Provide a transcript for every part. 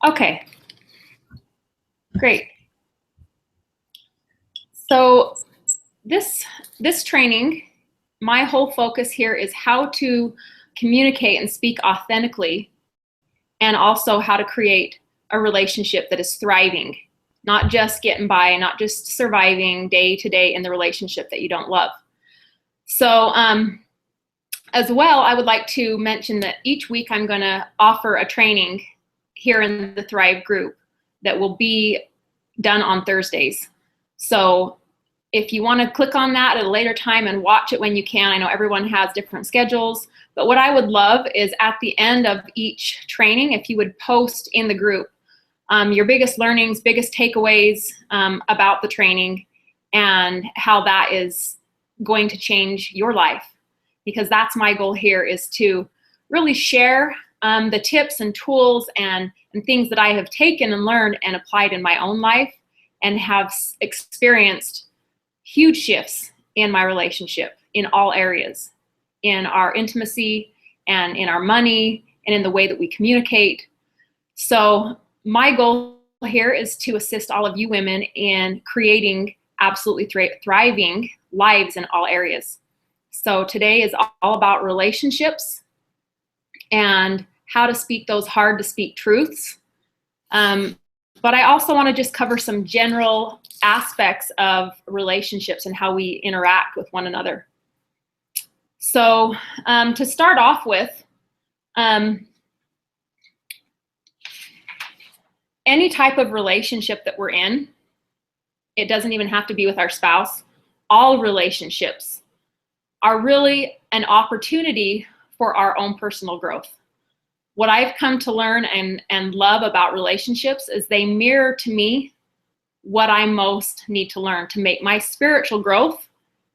Okay, great. So this training, my whole focus here is how to communicate and speak authentically, and also how to create a relationship that is thriving, not just getting by, not just surviving day to day in the relationship that you don't love. So as well, I would like to mention that each week I'm going to offer a training here in the Thrive group that will be done on Thursdays. So if you want to click on that at a later time and watch it when you can, I know everyone has different schedules, but what I would love is at the end of each training, if you would post in the group your biggest learnings, biggest takeaways about the training, and how that is going to change your life. Because that's my goal here, is to really share the tips and tools and things that I have taken and learned and applied in my own life, and have experienced huge shifts in my relationship in all areas, in our intimacy and in our money and in the way that we communicate. So my goal here is to assist all of you women in creating absolutely thriving lives in all areas. So today is all about relationships and how to speak those hard to speak truths. But I also want to just cover some general aspects of relationships and how we interact with one another. So to start off with, any type of relationship that we're in, it doesn't even have to be with our spouse, all relationships are really an opportunity for our own personal growth. What I've come to learn and love about relationships is they mirror to me what I most need to learn to make my spiritual growth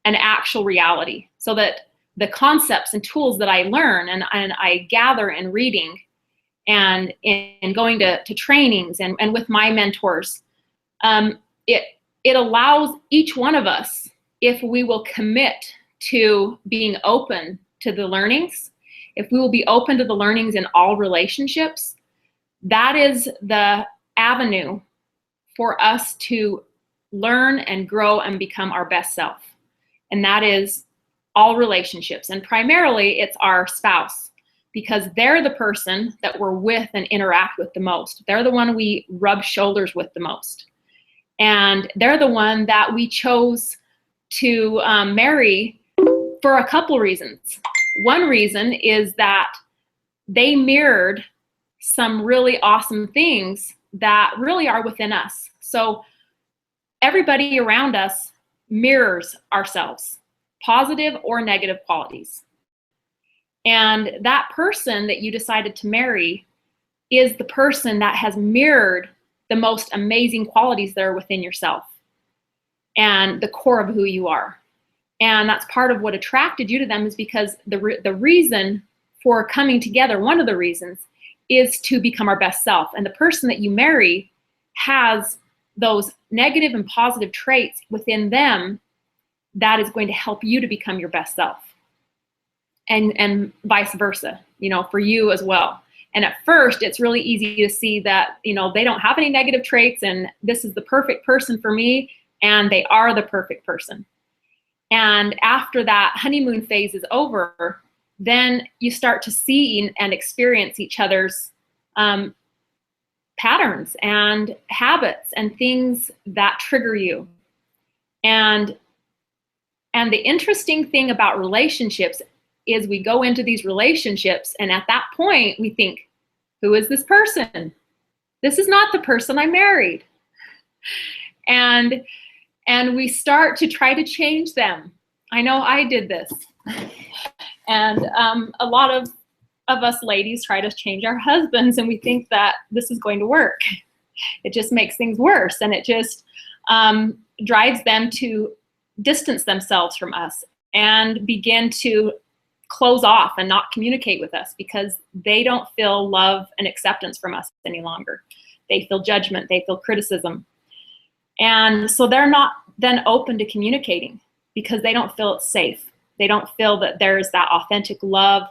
an actual reality, so that the concepts and tools that I learn and I gather in reading and in going to trainings and with my mentors, it allows each one of us, if we will commit to being open to the learnings, if we will be open to the learnings in all relationships, that is the avenue for us to learn and grow and become our best self. And that is all relationships. And primarily it's our spouse, because they're the person that we're with and interact with the most. They're the one we rub shoulders with the most. And they're the one that we chose to marry for a couple reasons. One reason is that they mirrored some really awesome things that really are within us. So everybody around us mirrors ourselves, positive or negative qualities. And that person that you decided to marry is the person that has mirrored the most amazing qualities that are within yourself and the core of who you are. And that's part of what attracted you to them, is because the reason for coming together, one of the reasons, is to become our best self. And the person that you marry has those negative and positive traits within them that is going to help you to become your best self. And vice versa, for you as well. And at first, it's really easy to see that, they don't have any negative traits and this is the perfect person for me, and they are the perfect person. And after that honeymoon phase is over, then you start to see and experience each other's patterns and habits and things that trigger you. And the interesting thing about relationships is we go into these relationships, and at that point we think, who is this person? This is not the person I married. And we start to try to change them. I know I did this. And a lot of us ladies try to change our husbands, and we think that this is going to work. It just makes things worse, and it just drives them to distance themselves from us and begin to close off and not communicate with us, because they don't feel love and acceptance from us any longer. They feel judgment, they feel criticism. And so they're not then open to communicating, because they don't feel it's safe. They don't feel that there's that authentic love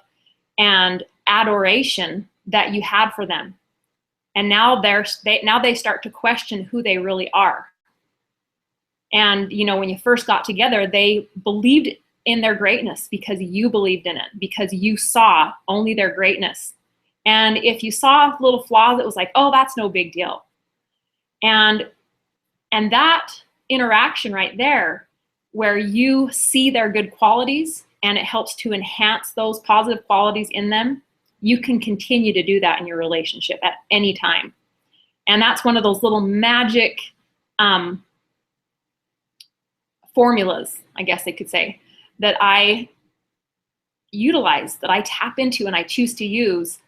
and adoration that you had for them. And now they start to question who they really are. And, you know, when you first got together, they believed in their greatness because you believed in it, because you saw only their greatness. And if you saw little flaws, it was like, oh, that's no big deal. And that interaction right there, where you see their good qualities and it helps to enhance those positive qualities in them, you can continue to do that in your relationship at any time. And that's one of those little magic formulas, I guess they could say, that I utilize, that I tap into and I choose to use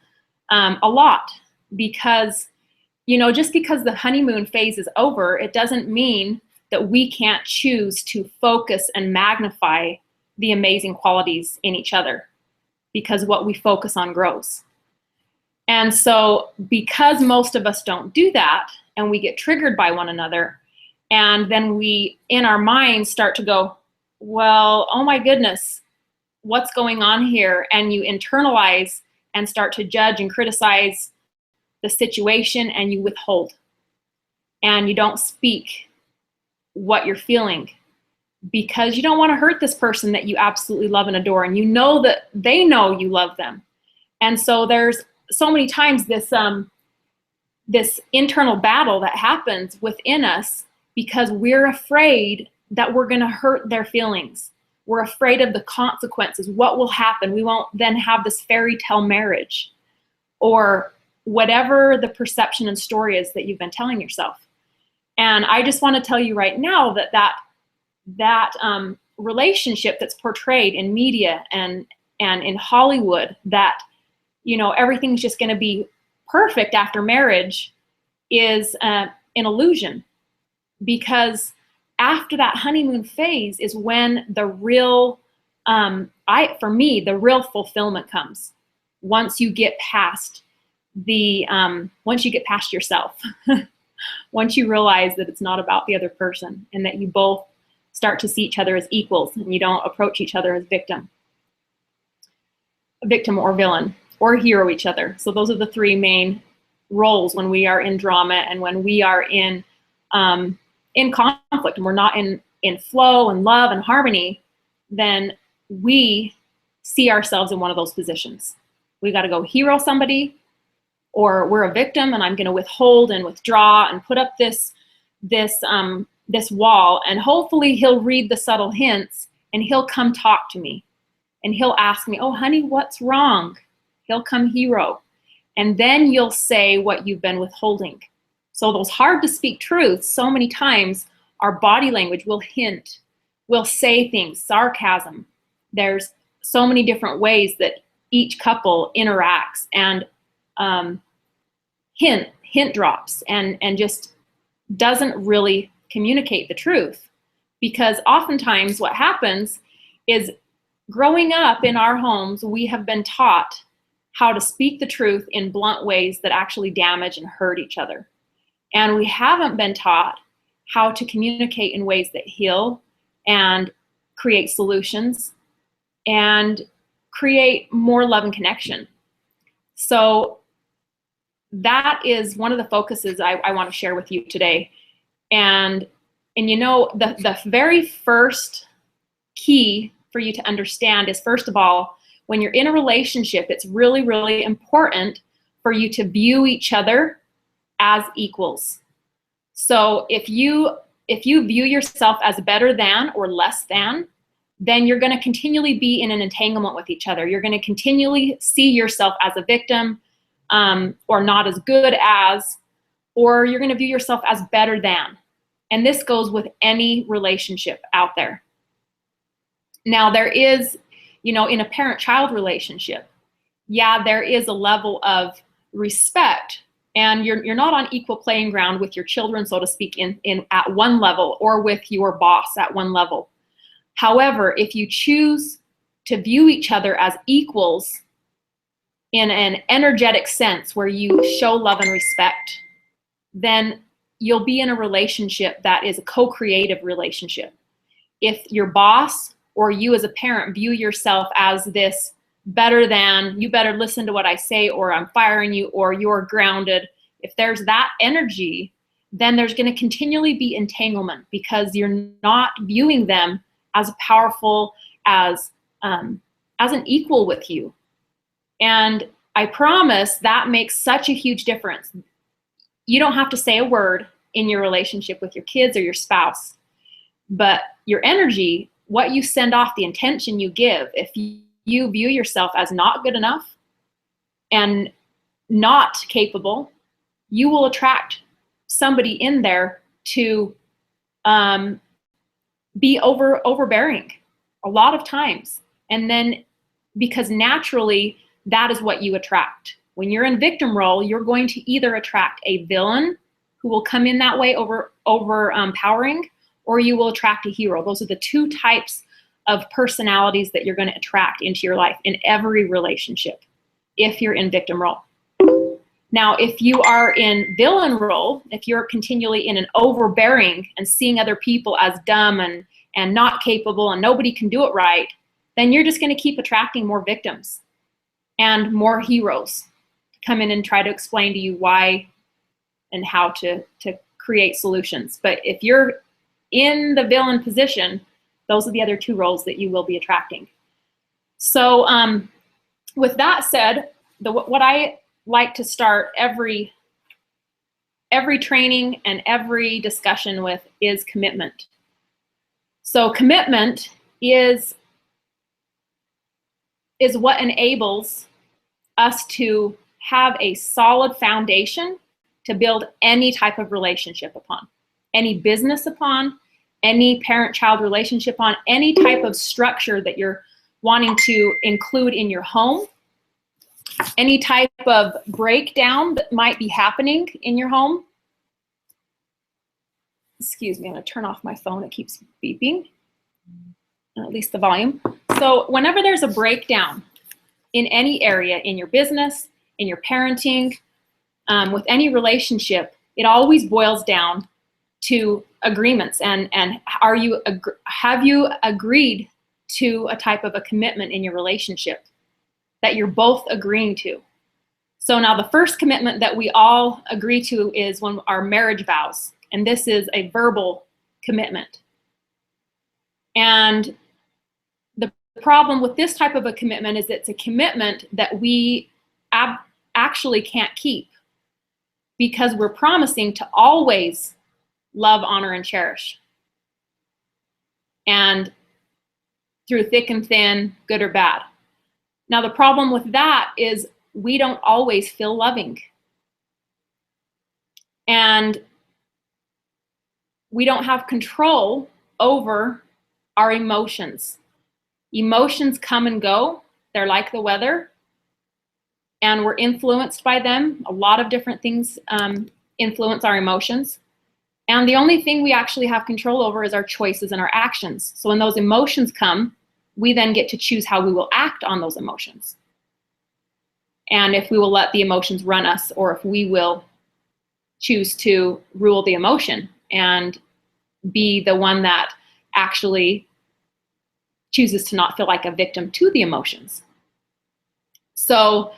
a lot. Because, you know, just because the honeymoon phase is over, it doesn't mean that we can't choose to focus and magnify the amazing qualities in each other, because what we focus on grows. And so because most of us don't do that, and we get triggered by one another, and then we, in our minds, start to go, well, oh my goodness, what's going on here? And you internalize and start to judge and criticize the situation, and you withhold. And you don't speak what you're feeling, because you don't want to hurt this person that you absolutely love and adore, and you know that they know you love them. And so there's so many times this internal battle that happens within us, because we're afraid that we're going to hurt their feelings. We're afraid of the consequences. What will happen? We won't then have this fairy tale marriage, or whatever the perception and story is that you've been telling yourself. And I just want to tell you right now that relationship that's portrayed in media and in Hollywood, that, you know, everything's just going to be perfect after marriage, is an illusion. Because after that honeymoon phase is when the real, for me, the real fulfillment comes. Once you get past yourself, once you realize that it's not about the other person, and that you both start to see each other as equals, and you don't approach each other as victim or villain, or hero each other. So those are the three main roles when we are in drama, and when we are in conflict, and we're not in flow and love and harmony, then we see ourselves in one of those positions. We got to go hero somebody, or we're a victim, and I'm going to withhold and withdraw and put up this wall, and hopefully he'll read the subtle hints, and he'll come talk to me, and he'll ask me, oh honey, what's wrong? He'll come hero, and then you'll say what you've been withholding. So those hard to speak truths, so many times our body language will hint, will say things, sarcasm. There's so many different ways that each couple interacts, and hint drops, and just doesn't really communicate the truth. Because oftentimes what happens is, growing up in our homes, we have been taught how to speak the truth in blunt ways that actually damage and hurt each other. And we haven't been taught how to communicate in ways that heal and create solutions and create more love and connection. So that is one of the focuses I want to share with you today. And you know, the very first key for you to understand is, first of all, when you're in a relationship, it's really, really important for you to view each other as equals. So if you view yourself as better than or less than, then you're going to continually be in an entanglement with each other. You're going to continually see yourself as a victim, or not as good as, or you're going to view yourself as better than. And this goes with any relationship out there. Now there is, you know, in a parent-child relationship, yeah, there is a level of respect, and you're not on equal playing ground with your children, so to speak, in at one level, or with your boss at one level. However, if you choose to view each other as equals in an energetic sense, where you show love and respect, then you'll be in a relationship that is a co-creative relationship. If your boss or you as a parent view yourself as this better than, you better listen to what I say, or I'm firing you, or you're grounded, if there's that energy, then there's going to continually be entanglement because you're not viewing them as powerful, as an equal with you. And I promise that makes such a huge difference. You don't have to say a word in your relationship with your kids or your spouse, but your energy, what you send off, the intention you give, if you view yourself as not good enough and not capable, you will attract somebody in there to be overbearing a lot of times. And then because naturally that is what you attract. When you're in victim role, you're going to either attract a villain who will come in that way overpowering, or you will attract a hero. Those are the two types of personalities that you're going to attract into your life in every relationship if you're in victim role. Now, if you are in villain role, if you're continually in an overbearing and seeing other people as dumb and not capable and nobody can do it right, then you're just going to keep attracting more victims and more heroes to come in and try to explain to you why and how to create solutions. But if you're in the villain position, those are the other two roles that you will be attracting. So with that said, what I like to start every training and every discussion with is commitment. So commitment is what enables us to have a solid foundation to build any type of relationship upon, any business upon, any parent-child relationship on, any type of structure that you're wanting to include in your home, any type of breakdown that might be happening in your home. Excuse me, I'm going to turn off my phone. It keeps beeping, at least the volume. So whenever there's a breakdown in any area, in your business, in your parenting, with any relationship, it always boils down to agreements. And have you agreed to a type of a commitment in your relationship that you're both agreeing to? So now the first commitment that we all agree to is when our marriage vows, and this is a verbal commitment. And the problem with this type of a commitment is it's a commitment that we actually can't keep because we're promising to always love, honor, and cherish. And through thick and thin, good or bad. Now the problem with that is we don't always feel loving. And we don't have control over our emotions. Emotions come and go. They're like the weather. And we're influenced by them. A lot of different things influence our emotions. And the only thing we actually have control over is our choices and our actions. So when those emotions come, we then get to choose how we will act on those emotions. And if we will let the emotions run us, or if we will choose to rule the emotion and be the one that actually chooses to not feel like a victim to the emotions. So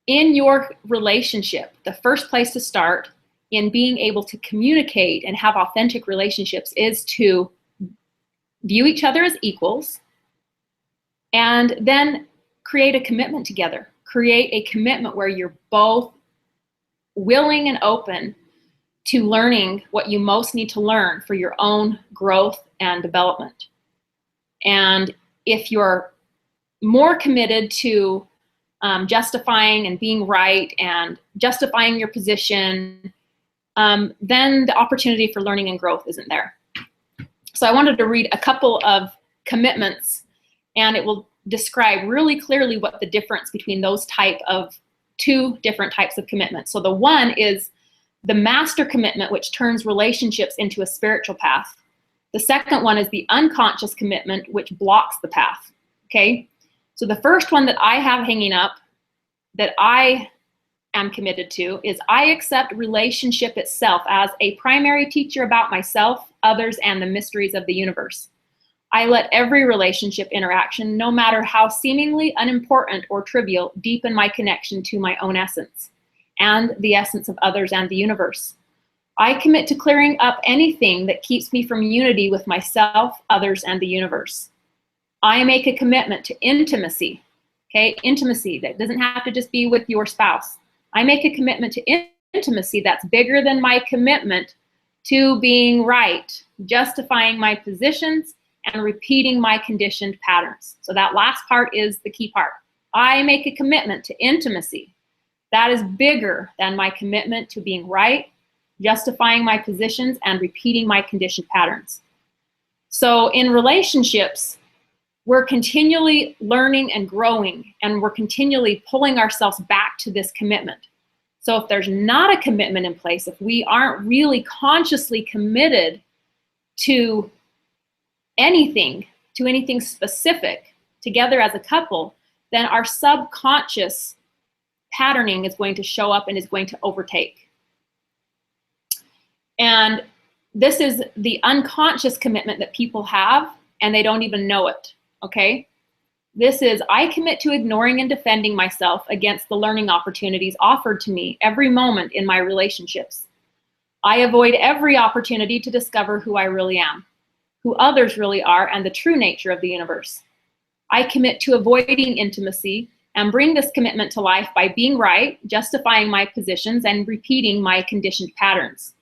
in your relationship, the first place to start in being able to communicate and have authentic relationships is to view each other as equals and then create a commitment together. Create a commitment where you're both willing and open to learning what you most need to learn for your own growth and development. And if you're more committed to justifying and being right and justifying your position, then the opportunity for learning and growth isn't there. So I wanted to read a couple of commitments, and it will describe really clearly what the difference between those two different types of commitments. So the one is the master commitment, which turns relationships into a spiritual path. The second one is the unconscious commitment, which blocks the path. Okay? So the first one that I have hanging up that I am committed to is I accept relationship itself as a primary teacher about myself, others, and the mysteries of the universe. I let every relationship interaction, no matter how seemingly unimportant or trivial, deepen my connection to my own essence. and the essence of others and the universe. I commit to clearing up anything that keeps me from unity with myself, others, and the universe. I make a commitment to intimacy, okay? Intimacy, that doesn't have to just be with your spouse. I make a commitment to intimacy that's bigger than my commitment to being right, justifying my positions, and repeating my conditioned patterns. So that last part is the key part. I make a commitment to intimacy that is bigger than my commitment to being right, justifying my positions, and repeating my conditioned patterns. So in relationships, we're continually learning and growing, and we're continually pulling ourselves back to this commitment. So if there's not a commitment in place, if we aren't really consciously committed to anything specific together as a couple, then our subconscious patterning is going to show up and is going to overtake. And this is the unconscious commitment that people have, and they don't even know it, okay? This is, I commit to ignoring and defending myself against the learning opportunities offered to me every moment in my relationships. I avoid every opportunity to discover who I really am, who others really are, and the true nature of the universe. I commit to avoiding intimacy and bring this commitment to life by being right, justifying my positions, and repeating my conditioned patterns.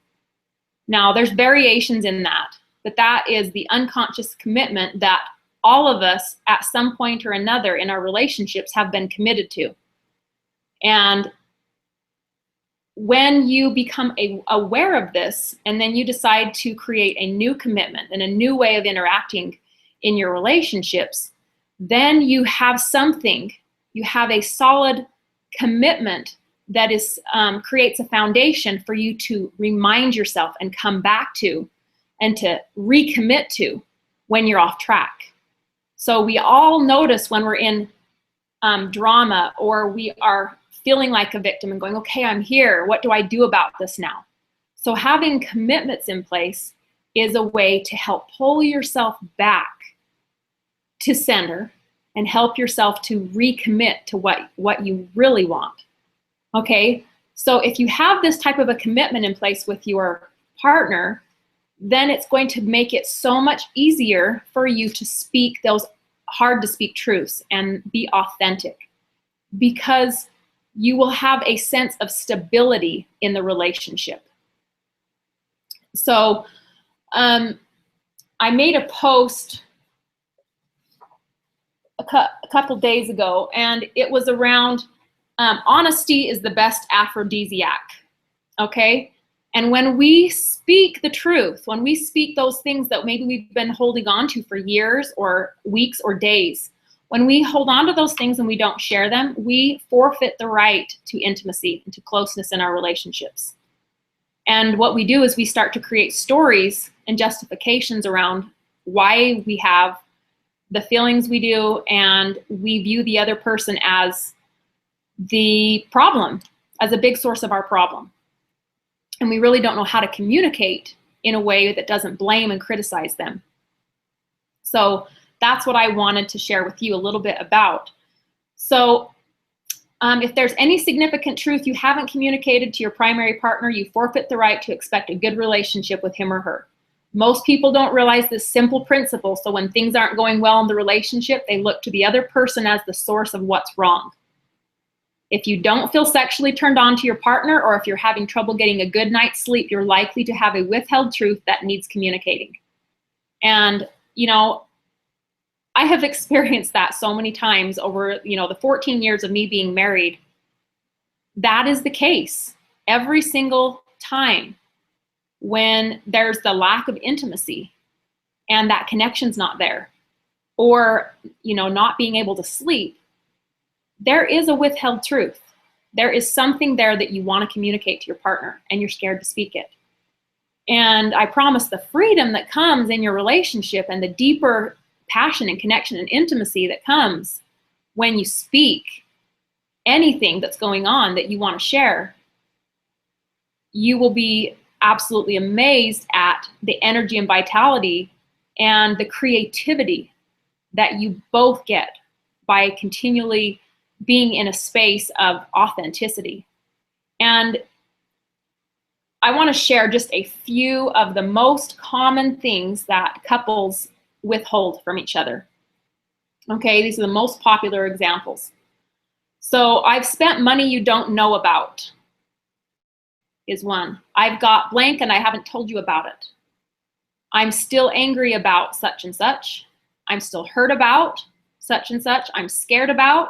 Now, there's variations in that, but that is the unconscious commitment that all of us at some point or another in our relationships have been committed to. And when you become aware of this, and then you decide to create a new commitment and a new way of interacting in your relationships, then you have something, you have a solid commitment that is creates a foundation for you to remind yourself and come back to and to recommit to when you're off track. So we all notice when we're in drama, or we are feeling like a victim and going, okay, I'm here. What do I do about this now? So having commitments in place is a way to help pull yourself back to center and help yourself to recommit to what you really want. Okay, so if you have this type of a commitment in place with your partner, then it's going to make it so much easier for you to speak those hard to speak truths and be authentic, because you will have a sense of stability in the relationship. So I made a post a couple days ago, and it was around honesty is the best aphrodisiac, okay? And when we speak the truth, when we speak those things that maybe we've been holding on to for years or weeks or days, when we hold on to those things and we don't share them, we forfeit the right to intimacy and to closeness in our relationships. And what we do is we start to create stories and justifications around why we have the feelings we do, and we view the other person as the problem, as a big source of our problem. And we really don't know how to communicate in a way that doesn't blame and criticize them. So that's what I wanted to share with you a little bit about. So if there's any significant truth you haven't communicated to your primary partner, you forfeit the right to expect a good relationship with him or her. Most people don't realize this simple principle, so when things aren't going well in the relationship, they look to the other person as the source of what's wrong. If you don't feel sexually turned on to your partner, or if you're having trouble getting a good night's sleep, you're likely to have a withheld truth that needs communicating. And, you know, I have experienced that so many times over, the 14 years of me being married. That is the case every single time when there's the lack of intimacy and that connection's not there, or, not being able to sleep. There is a withheld truth. There is something there that you want to communicate to your partner, and you're scared to speak it. And I promise the freedom that comes in your relationship and the deeper passion and connection and intimacy that comes when you speak anything that's going on that you want to share, you will be absolutely amazed at the energy and vitality and the creativity that you both get by continually being in a space of authenticity. And I want to share just a few of the most common things that couples withhold from each other. Okay, these are the most popular examples. So, I've spent money you don't know about is one. I've got blank and I haven't told you about it. I'm still angry about such and such. I'm still hurt about such and such. I'm scared about,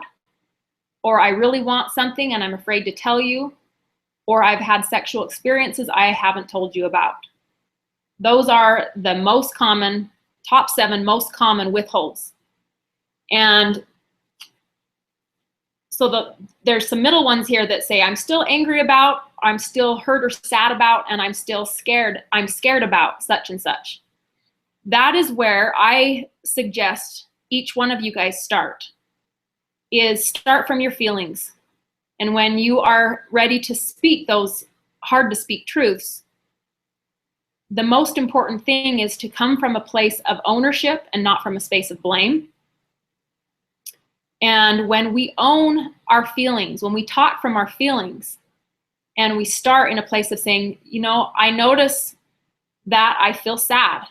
or I really want something and I'm afraid to tell you, or I've had sexual experiences I haven't told you about. Those are the most common, top 7 most common withholds. And so there's some middle ones here that say I'm still angry about, I'm still hurt or sad about, and I'm still scared. I'm scared about such and such. That is where I suggest each one of you guys start from your feelings. And when you are ready to speak those hard to speak truths, the most important thing is to come from a place of ownership and not from a space of blame. And when we own our feelings, when we talk from our feelings, and we start in a place of saying, you know, I notice that I feel sad,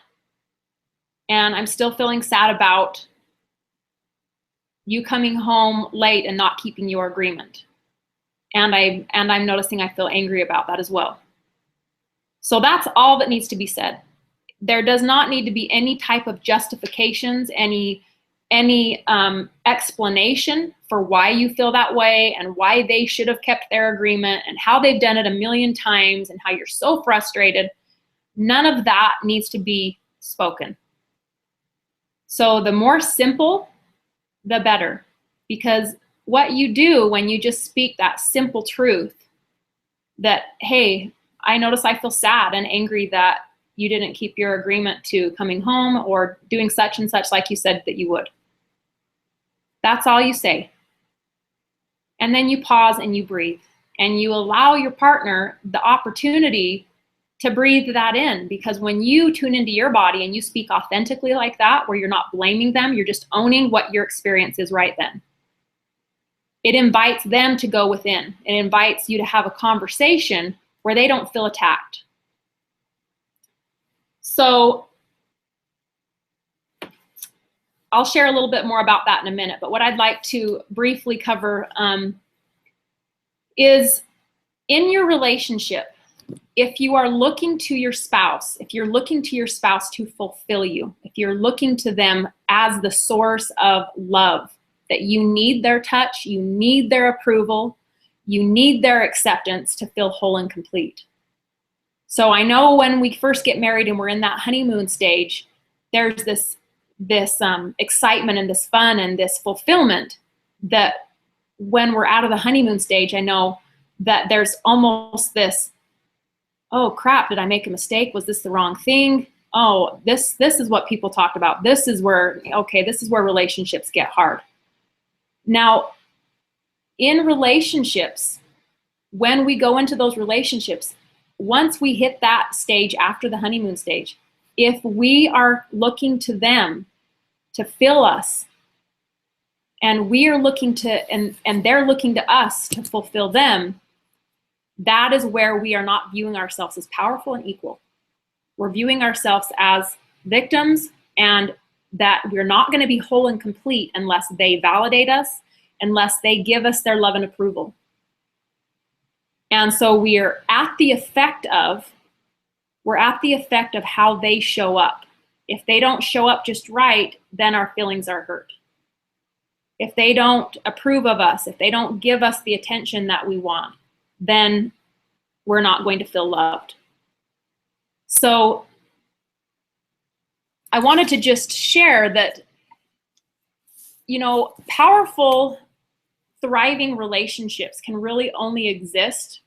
and I'm still feeling sad about you coming home late and not keeping your agreement. And I'm noticing I feel angry about that as well. So that's all that needs to be said. There does not need to be any type of justifications, any explanation for why you feel that way and why they should have kept their agreement and how they've done it a million times and how you're so frustrated. None of that needs to be spoken. So the more simple, the better, because what you do when you just speak that simple truth that, hey, I notice I feel sad and angry that you didn't keep your agreement to coming home or doing such and such like you said that you would. That's all you say. And then you pause and you breathe and you allow your partner the opportunity to breathe that in, because when you tune into your body and you speak authentically like that, where you're not blaming them, you're just owning what your experience is right then. It invites them to go within. It invites you to have a conversation where they don't feel attacked. So I'll share a little bit more about that in a minute, but what I'd like to briefly cover is in your relationship, if you are looking to your spouse, if you're looking to your spouse to fulfill you, if you're looking to them as the source of love, that you need their touch, you need their approval, you need their acceptance to feel whole and complete. So I know when we first get married and we're in that honeymoon stage, there's this excitement and this fun and this fulfillment that when we're out of the honeymoon stage, I know that there's almost this, oh crap, did I make a mistake? Was this the wrong thing? Oh, this is what people talked about. This is where relationships get hard. Now, in relationships, when we go into those relationships, once we hit that stage after the honeymoon stage, if we are looking to them to fill us, and we are looking to, and they're looking to us to fulfill them, that is where we are not viewing ourselves as powerful and equal. We're viewing ourselves as victims, and that we're not going to be whole and complete unless they validate us, unless they give us their love and approval. And so we're at the effect of how they show up. If they don't show up just right, then our feelings are hurt. If they don't approve of us, if they don't give us the attention that we want, then we're not going to feel loved. So I wanted to just share that, powerful, thriving relationships can really only exist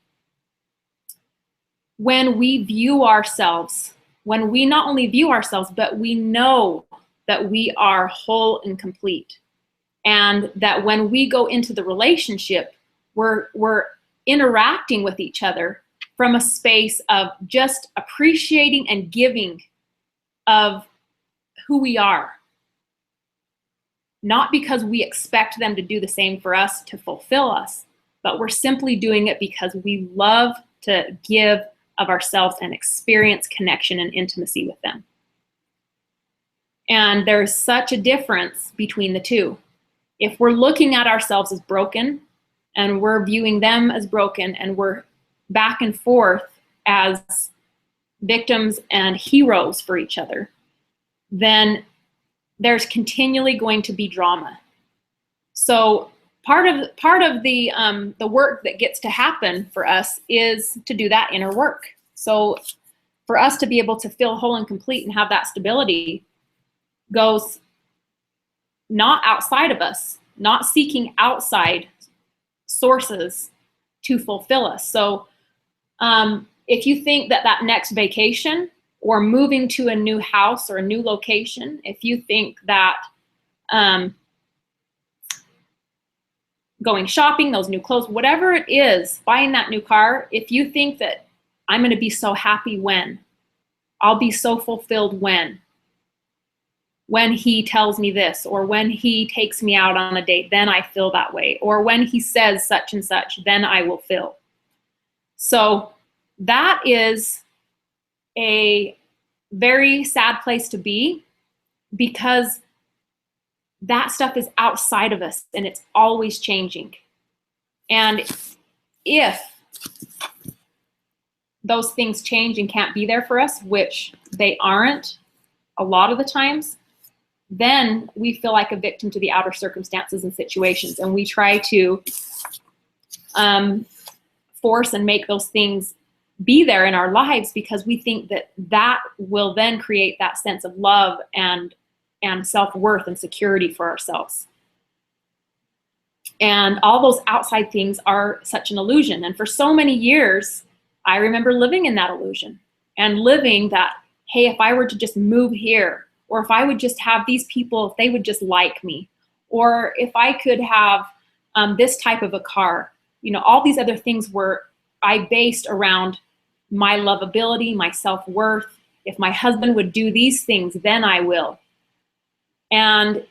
when we view ourselves, when we not only view ourselves, but we know that we are whole and complete. And that when we go into the relationship, we're interacting with each other from a space of just appreciating and giving of who we are. Not because we expect them to do the same for us to fulfill us, but we're simply doing it because we love to give of ourselves and experience connection and intimacy with them. And there's such a difference between the two. If we're looking at ourselves as broken and we're viewing them as broken and we're back and forth as victims and heroes for each other, then there's continually going to be drama. So part of the work that gets to happen for us is to do that inner work. So for us to be able to feel whole and complete and have that stability goes not outside of us, not seeking outside sources to fulfill us. So if you think that that next vacation or moving to a new house or a new location, if you think that going shopping, those new clothes, whatever it is, buying that new car, if you think that I'm going to be so happy when, I'll be so fulfilled when he tells me this, or when he takes me out on a date, then I feel that way, or when he says such and such, then I will feel. So that is a very sad place to be, because that stuff is outside of us and it's always changing. And if those things change and can't be there for us, which they aren't a lot of the times, then we feel like a victim to the outer circumstances and situations, and we try to force and make those things be there in our lives because we think that that will then create that sense of love and self-worth and security for ourselves. And all those outside things are such an illusion. And for so many years, I remember living in that illusion and living that, hey, if I were to just move here, or if I would just have these people, if they would just like me, or if I could have this type of a car, you know, all these other things were I based around my lovability, my self-worth. If my husband would do these things, then I will. And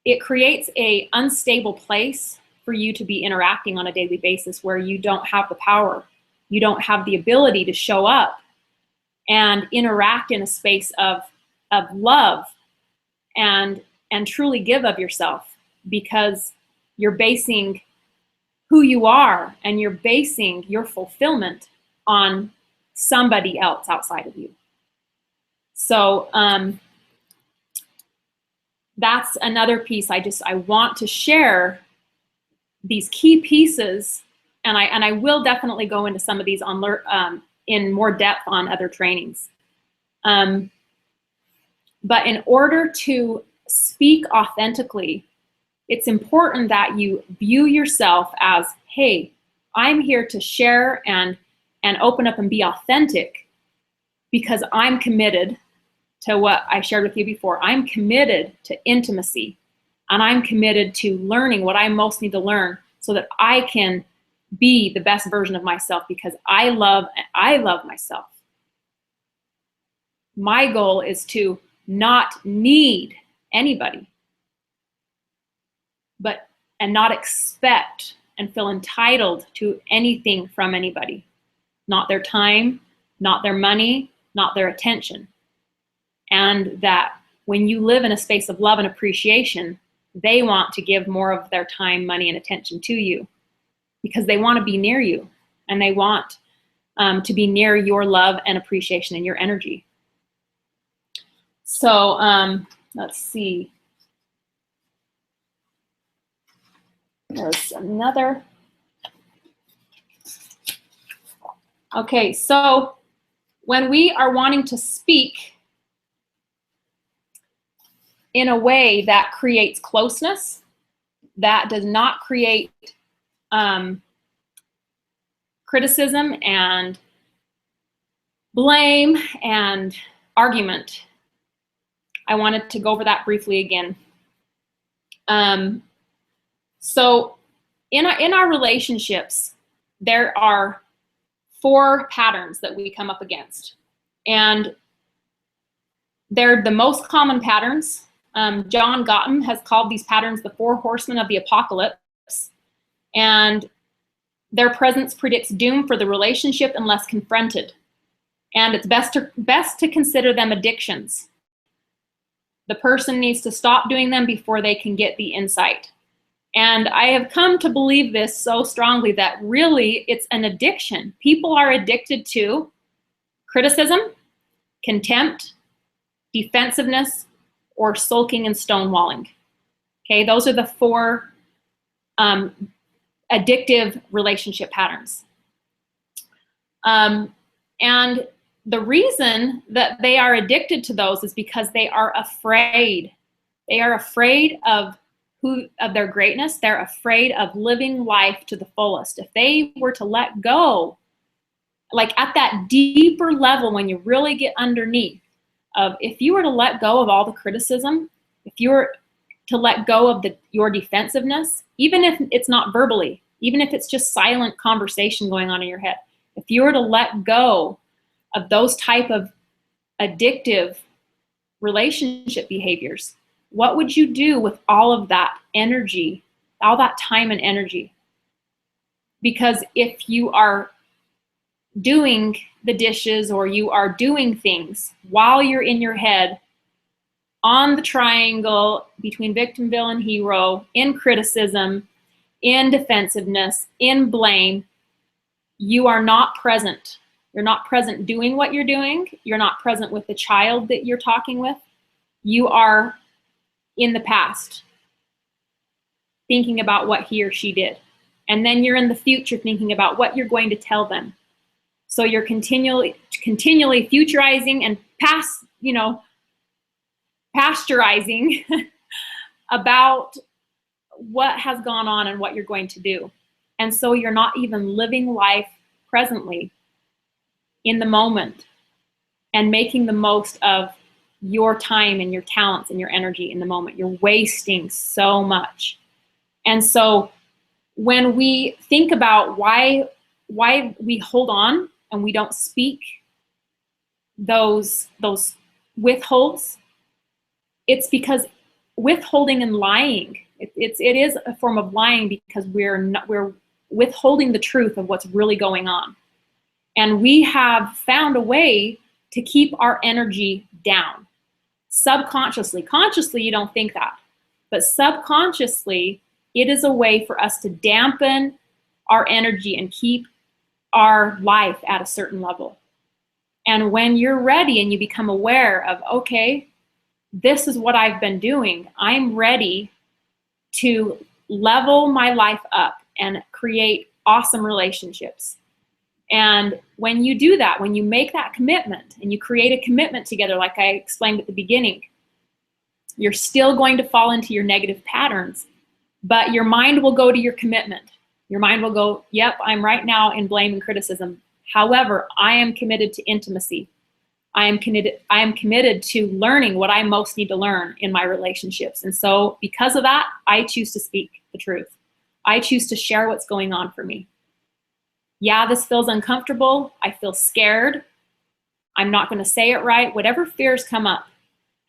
it creates an unstable place for you to be interacting on a daily basis where you don't have the power, you don't have the ability to show up and interact in a space of love and truly give of yourself, because you're basing who you are and you're basing your fulfillment on somebody else outside of you. So that's another piece. I want to share these key pieces, and I will definitely go into some of these in more depth on other trainings. But in order to speak authentically, it's important that you view yourself as, hey, I'm here to share and open up and be authentic because I'm committed to what I shared with you before. I'm committed to intimacy, and I'm committed to learning what I most need to learn so that I can be the best version of myself, because I love myself. My goal is to not need anybody, and not expect and feel entitled to anything from anybody. Not their time, not their money, not their attention. And that when you live in a space of love and appreciation, they want to give more of their time, money, and attention to you because they want to be near you, and they want to be near your love and appreciation and your energy. So let's see. There's another. Okay, so when we are wanting to speak in a way that creates closeness, that does not create criticism and blame and argument, I wanted to go over that briefly again. So in our relationships, there are 4 patterns that we come up against, and they're the most common patterns. John Gottman has called these patterns the 4 horsemen of the apocalypse, and Their presence predicts doom for the relationship unless confronted. And it's best to consider them addictions. The person needs to stop doing them before they can get the insight. And I have come to believe this so strongly that really it's an addiction. People are addicted to criticism, contempt, defensiveness, or sulking and stonewalling. Okay, those are the four addictive relationship patterns. And the reason that they are addicted to those is because they are afraid. They are afraid of their greatness. They're afraid of living life to the fullest. If they were to let go, like at that deeper level, when you really get underneath of, if you were to let go of all the criticism, if you were to let go of your defensiveness, even if it's not verbally, even if it's just silent conversation going on in your head, if you were to let go of those type of addictive relationship behaviors, what would you do with all of that energy, all that time and energy? Because if you are doing the dishes or you are doing things while you're in your head on the triangle between victim, villain, hero, in criticism, in defensiveness, in blame, you are not present. You're not present doing what you're doing. You're not present with the child that you're talking with. You are in the past, thinking about what he or she did. And then you're in the future thinking about what you're going to tell them. So you're continually futurizing and pasteurizing about what has gone on and what you're going to do. And so you're not even living life presently in the moment and making the most of your time and your talents and your energy in the moment. You're wasting so much. And so when we think about why we hold on and we don't speak those withholds, it's because withholding and lying, it is a form of lying, because we're withholding the truth of what's really going on. And we have found a way to keep our energy down. Subconsciously. Consciously, you don't think that. But subconsciously, it is a way for us to dampen our energy and keep our life at a certain level. And when you're ready and you become aware of, okay, this is what I've been doing, I'm ready to level my life up and create awesome relationships. And when you do that, when you make that commitment and you create a commitment together, like I explained at the beginning, you're still going to fall into your negative patterns, but your mind will go to your commitment. Your mind will go, yep, I'm right now in blame and criticism. However, I am committed to intimacy. I am committed to learning what I most need to learn in my relationships. And so because of that, I choose to speak the truth. I choose to share what's going on for me. Yeah, this feels uncomfortable. I feel scared. I'm not going to say it right. Whatever fears come up.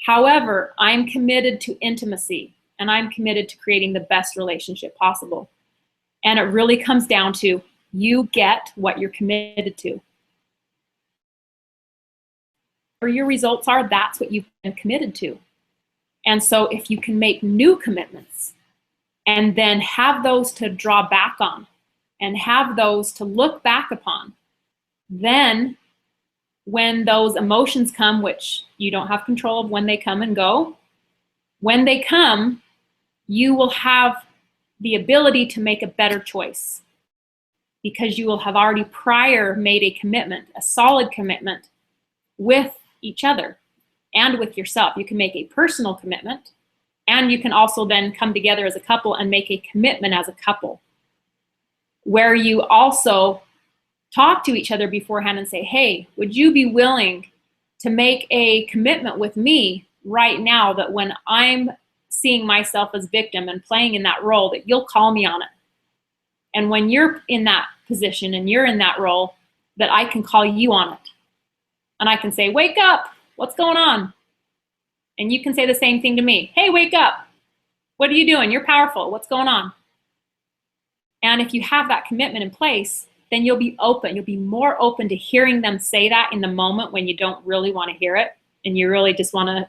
However, I'm committed to intimacy, and I'm committed to creating the best relationship possible. And it really comes down to, you get what you're committed to. Whatever your results are, that's what you've been committed to. And so if you can make new commitments and then have those to draw back on and have those to look back upon, then when those emotions come, which you don't have control of when they come and go, when they come, you will have the ability to make a better choice, because you will have already prior made a commitment, a solid commitment with each other and with yourself. You can make a personal commitment, and you can also then come together as a couple and make a commitment as a couple, where you also talk to each other beforehand and say, hey, would you be willing to make a commitment with me right now that when I'm seeing myself as victim and playing in that role, that you'll call me on it? And when you're in that position and you're in that role, that I can call you on it. And I can say, wake up, what's going on? And you can say the same thing to me. Hey, wake up. What are you doing? You're powerful. What's going on? And if you have that commitment in place, then you'll be open. You'll be more open to hearing them say that in the moment when you don't really want to hear it and you really just want to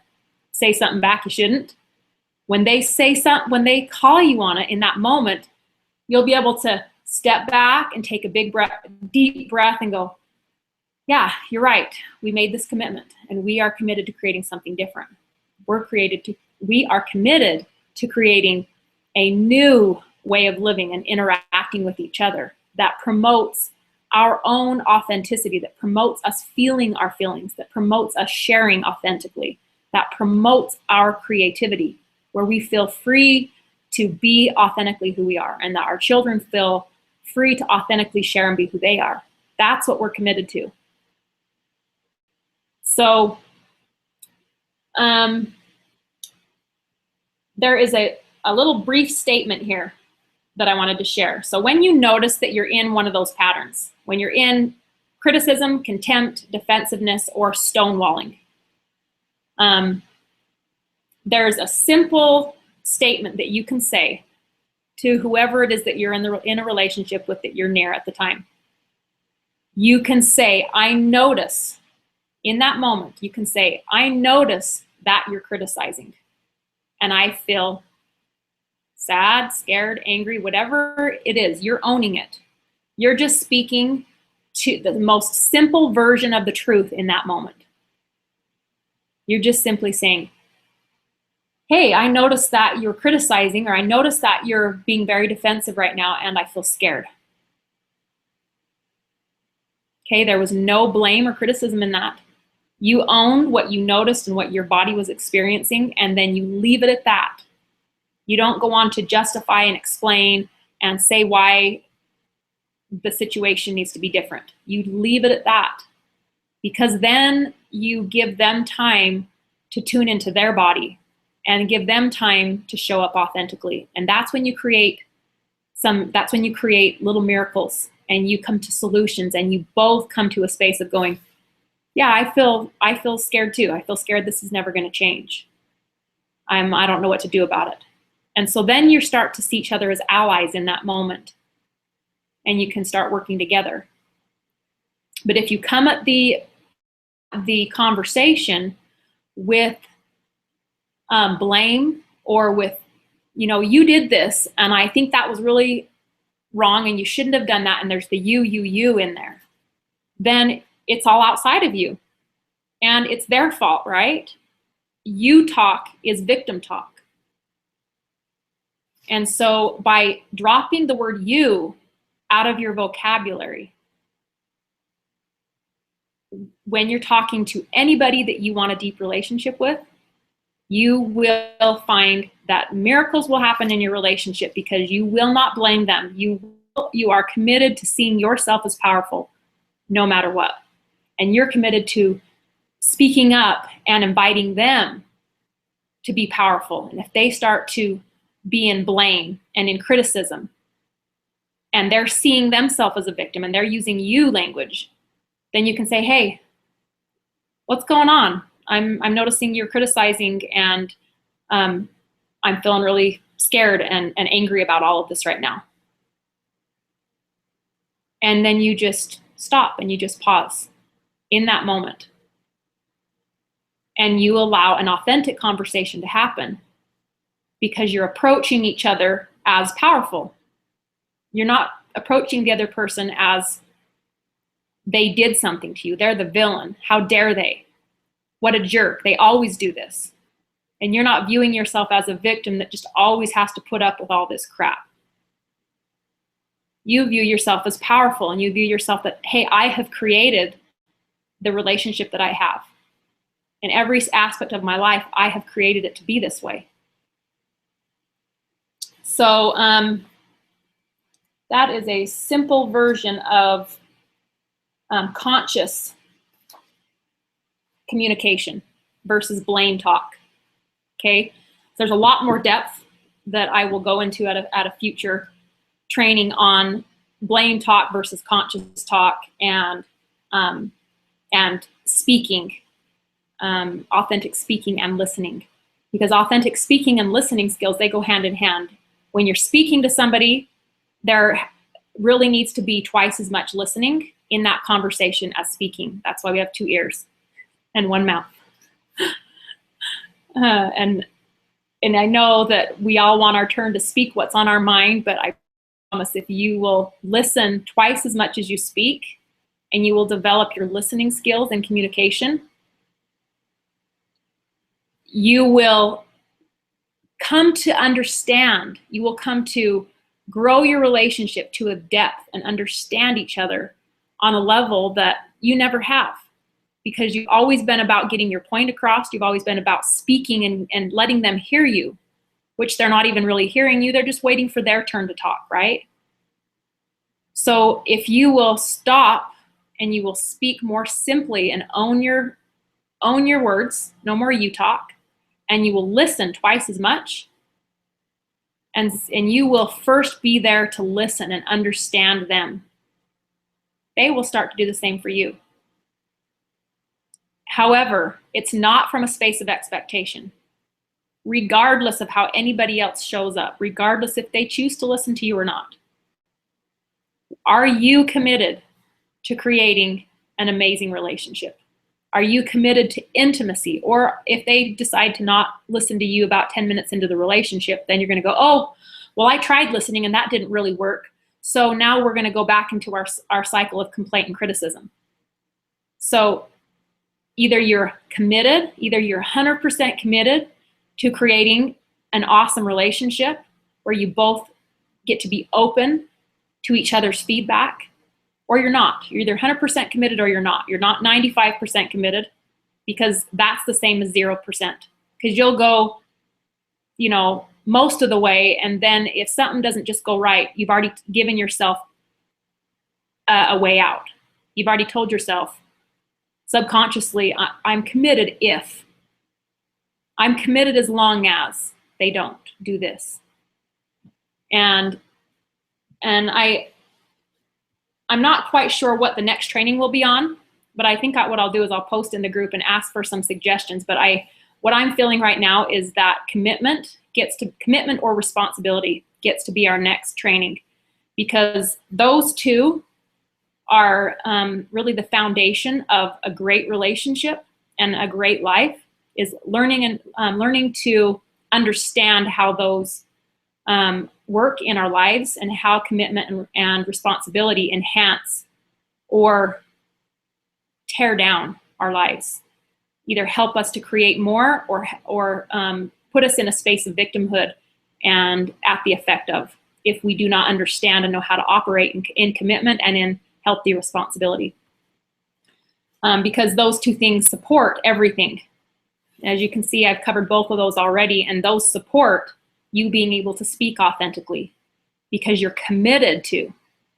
say something back you shouldn't. When they say something, when they call you on it in that moment, you'll be able to step back and take a big breath, deep breath, and go, yeah, you're right. We made this commitment and we are committed to creating something different. We are committed to creating a new way of living and interacting with each other that promotes our own authenticity, that promotes us feeling our feelings, that promotes us sharing authentically, that promotes our creativity, where we feel free to be authentically who we are, and that our children feel free to authentically share and be who they are. That's what we're committed to. So there is a little brief statement here that I wanted to share. So when you notice that you're in one of those patterns, when you're in criticism, contempt, defensiveness, or stonewalling, there's a simple statement that you can say to whoever it is that you're in a relationship with, that you're near at the time. You can say, I notice, in that moment, you can say, I notice that you're criticizing, and I feel sad, scared, angry, whatever it is, you're owning it. You're just speaking to the most simple version of the truth in that moment. You're just simply saying, hey, I noticed that you're criticizing, or I noticed that you're being very defensive right now, and I feel scared. Okay, there was no blame or criticism in that. You owned what you noticed and what your body was experiencing, and then you leave it at that. You don't go on to justify and explain and say why the situation needs to be different. You leave it at that, because then you give them time to tune into their body and give them time to show up authentically. And that's when you create little miracles, and you come to solutions, and you both come to a space of going, yeah, I feel scared too. I feel scared this is never going to change. I don't know what to do about it. And so then you start to see each other as allies in that moment, and you can start working together. But if you come at the conversation with blame, or with, you did this, and I think that was really wrong, and you shouldn't have done that, and there's the you in there, then it's all outside of you, and it's their fault, right? You talk is victim talk. And so by dropping the word you out of your vocabulary, when you're talking to anybody that you want a deep relationship with, you will find that miracles will happen in your relationship, because you will not blame them. You are committed to seeing yourself as powerful no matter what. And you're committed to speaking up and inviting them to be powerful. And if they start to be in blame and in criticism, and they're seeing themselves as a victim, and they're using you language, then you can say, hey, what's going on? I'm noticing you're criticizing, and I'm feeling really scared and angry about all of this right now. And then you just stop and you just pause in that moment. And you allow an authentic conversation to happen, because you're approaching each other as powerful. You're not approaching the other person as they did something to you. They're the villain. How dare they? What a jerk. They always do this. And you're not viewing yourself as a victim that just always has to put up with all this crap. You view yourself as powerful, and you view yourself that, hey, I have created the relationship that I have. In every aspect of my life, I have created it to be this way. So that is a simple version of conscious communication versus blame talk. Okay, there's a lot more depth that I will go into at a future training on blame talk versus conscious talk, and speaking, authentic speaking and listening, because authentic speaking and listening skills, they go hand in hand. When you're speaking to somebody, there really needs to be twice as much listening in that conversation as speaking. That's why we have 2 ears and 1 mouth. And I know that we all want our turn to speak what's on our mind, but I promise if you will listen twice as much as you speak, and you will develop your listening skills and communication, you will come to understand, you will come to grow your relationship to a depth and understand each other on a level that you never have, because you've always been about getting your point across. You've always been about speaking and letting them hear you, which they're not even really hearing you. They're just waiting for their turn to talk, right? So if you will stop and you will speak more simply and own your words, no more you talk, and you will listen twice as much, and you will first be there to listen and understand them, they will start to do the same for you. However, it's not from a space of expectation. Regardless of how anybody else shows up, regardless if they choose to listen to you or not, are you committed to creating an amazing relationship? Are you committed to intimacy? Or if they decide to not listen to you about 10 minutes into the relationship, then you're going to go, oh, well, I tried listening and that didn't really work. So now we're going to go back into our cycle of complaint and criticism. So either you're committed, either you're 100% committed to creating an awesome relationship where you both get to be open to each other's feedback, or you're not. You're either 100% committed or you're not. You're not 95% committed, because that's the same as 0%. Because you'll go, most of the way, and then if something doesn't just go right, you've already given yourself a way out. You've already told yourself subconsciously, I'm committed if. I'm committed as long as they don't do this. And I'm not quite sure what the next training will be on, but I think what I'll do is I'll post in the group and ask for some suggestions. But what I'm feeling right now is that commitment or responsibility gets to be our next training, because those two are really the foundation of a great relationship and a great life, is learning to understand how those work in our lives, and how commitment and responsibility enhance or tear down our lives, either help us to create more or put us in a space of victimhood and at the effect of, if we do not understand and know how to operate in commitment and in healthy responsibility. Because those two things support everything. As you can see, I've covered both of those already, and those support you being able to speak authentically, because you're committed to.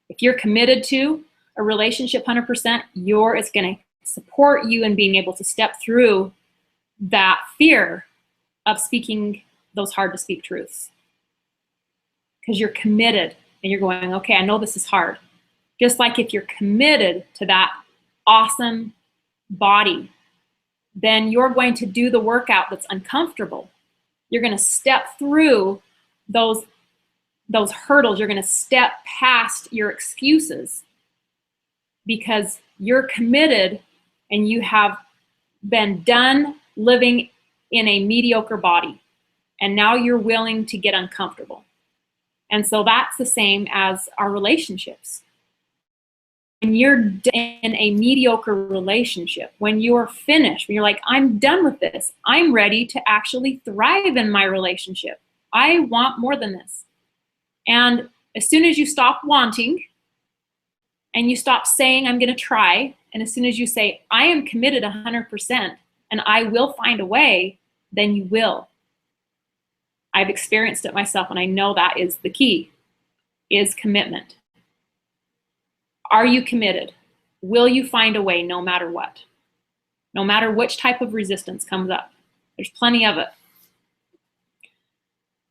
If you're committed to a relationship 100%, it's going to support you in being able to step through that fear of speaking those hard to speak truths. Because you're committed and you're going, okay, I know this is hard. Just like if you're committed to that awesome body, then you're going to do the workout that's uncomfortable. You're going to step through those hurdles. You're going to step past your excuses, because you're committed and you have been done living in a mediocre body, and now you're willing to get uncomfortable. And so that's the same as our relationships. When you're in a mediocre relationship, when you're finished, when you're like, I'm done with this, I'm ready to actually thrive in my relationship, I want more than this. And as soon as you stop wanting and you stop saying, I'm going to try, and as soon as you say, I am committed 100% and I will find a way, then you will. I've experienced it myself, and I know that is the key, is commitment. Are you committed? Will you find a way no matter what? No matter which type of resistance comes up. There's plenty of it.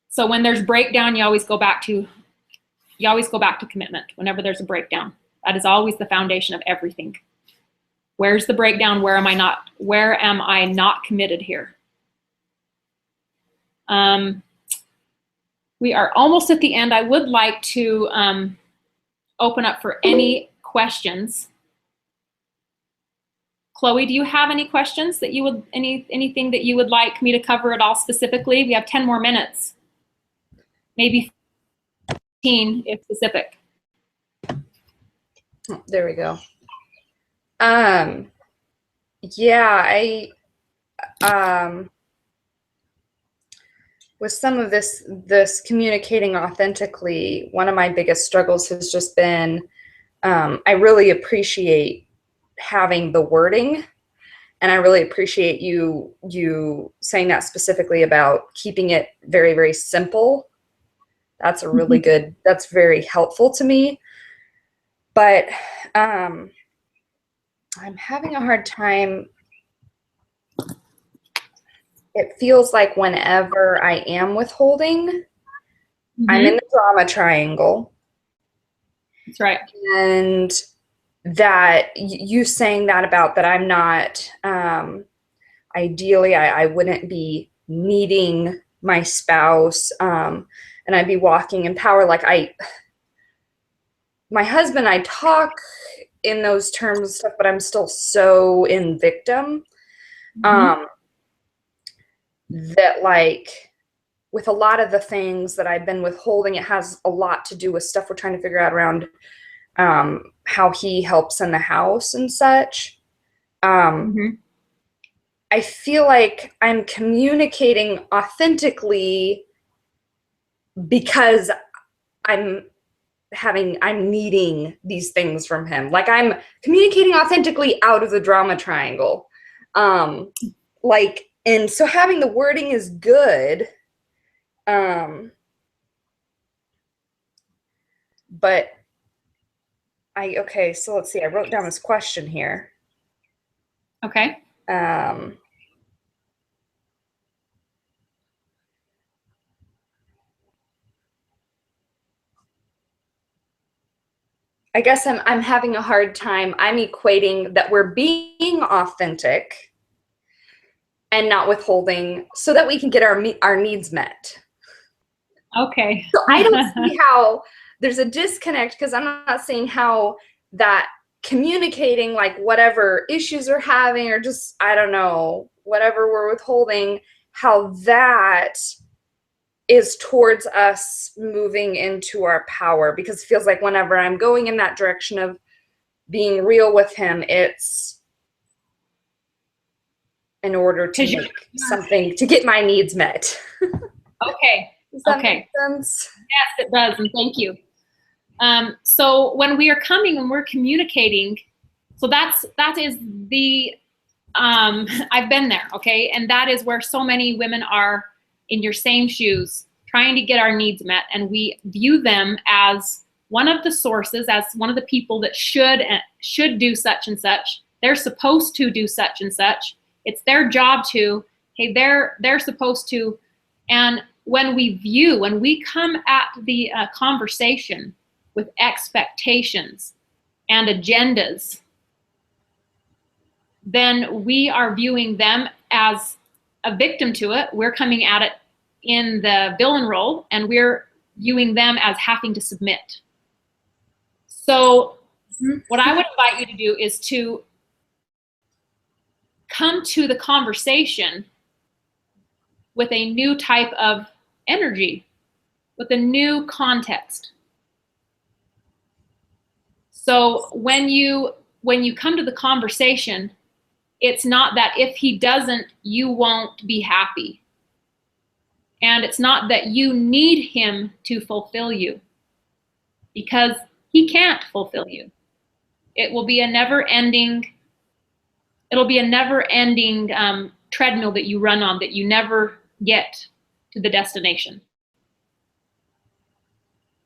So when there's breakdown, you always go back to commitment whenever there's a breakdown. That is always the foundation of everything. Where's the breakdown? Where am I not committed here? We are almost at the end. I would like to open up for any questions. Chloe, do you have any questions that you would, anything that you would like me to cover at all specifically? We have 10 more minutes, maybe 15 if specific. Oh, there we go. Yeah, with some of this communicating authentically, one of my biggest struggles has just been, I really appreciate having the wording, and I really appreciate you saying that specifically about keeping it very, very simple. That's a really good, that's very helpful to me. But I'm having a hard time. It feels like whenever I am withholding, I'm in the drama triangle. That's right. And that you saying that about that I'm not, ideally, I wouldn't be needing my spouse, and I'd be walking in power. Like my husband, I talk in those terms and stuff, but I'm still so in victim. That like with a lot of the things that I've been withholding, it has a lot to do with stuff we're trying to figure out around how he helps in the house and such. I feel like I'm communicating authentically because I'm needing these things from him. Like I'm communicating authentically out of the drama triangle. And so having the wording is good. But okay, so let's see. I wrote down this question here. Okay. I guess I'm having a hard time. I'm equating that we're being authentic and not withholding so that we can get our needs met. Okay. So I don't see how there's a disconnect, because I'm not saying how that communicating like whatever issues we're having, or just, I don't know, whatever we're withholding, how that is towards us moving into our power. Because it feels like whenever I'm going in that direction of being real with him, it's in order to make something, to get my needs met. Okay. Does that make sense? Yes, it does, and thank you. So when we are coming and we're communicating, so that is the, I've been there, okay? And that is where so many women are in your same shoes, trying to get our needs met. And we view them as one of the sources, as one of the people that should do such and such. They're supposed to do such and such. It's their job to, hey, they're supposed to. And when we come at the conversation with expectations and agendas, then we are viewing them as a victim to it. We're coming at it in the villain role, and we're viewing them as having to submit. So what I would invite you to do is to come to the conversation with a new type of energy, with a new context. So when you come to the conversation, it's not that if he doesn't, you won't be happy. And it's not that you need him to fulfill you, because he can't fulfill you. It will be a never-ending treadmill that you run on, that you never get to the destination.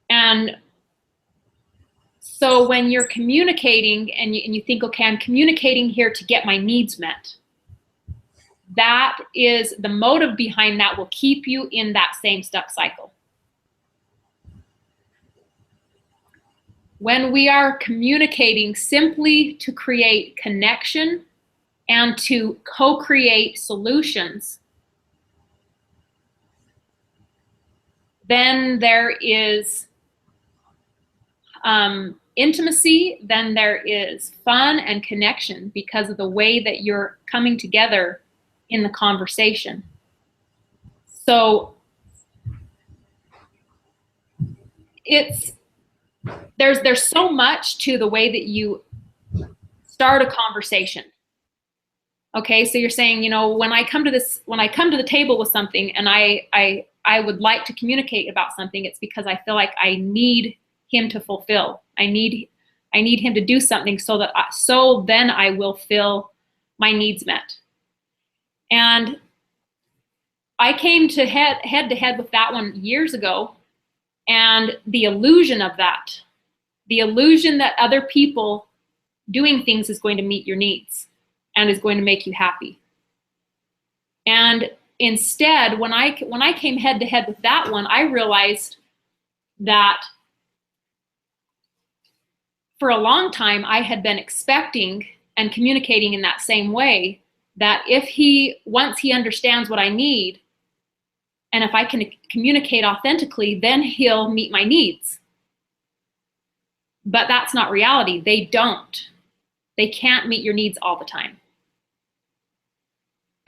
And so when you're communicating and you think, okay, I'm communicating here to get my needs met, that is the motive behind that will keep you in that same stuck cycle. When we are communicating simply to create connection and to co-create solutions, Then there is intimacy. Then there is fun and connection because of the way that you're coming together in the conversation. So there's so much to the way that you start a conversation. Okay, so you're saying, you know, when I come to the table with something and I would like to communicate about something, it's because I feel like I need him to fulfill. I need him to do something so then I will feel my needs met. And I came to head to head with that one years ago, and the illusion of that, the illusion that other people doing things is going to meet your needs and is going to make you happy. And instead, when I came head to head with that one, I realized that for a long time I had been expecting and communicating in that same way, that once he understands what I need, and if I can communicate authentically, then he'll meet my needs. But that's not reality. They don't. They can't meet your needs all the time.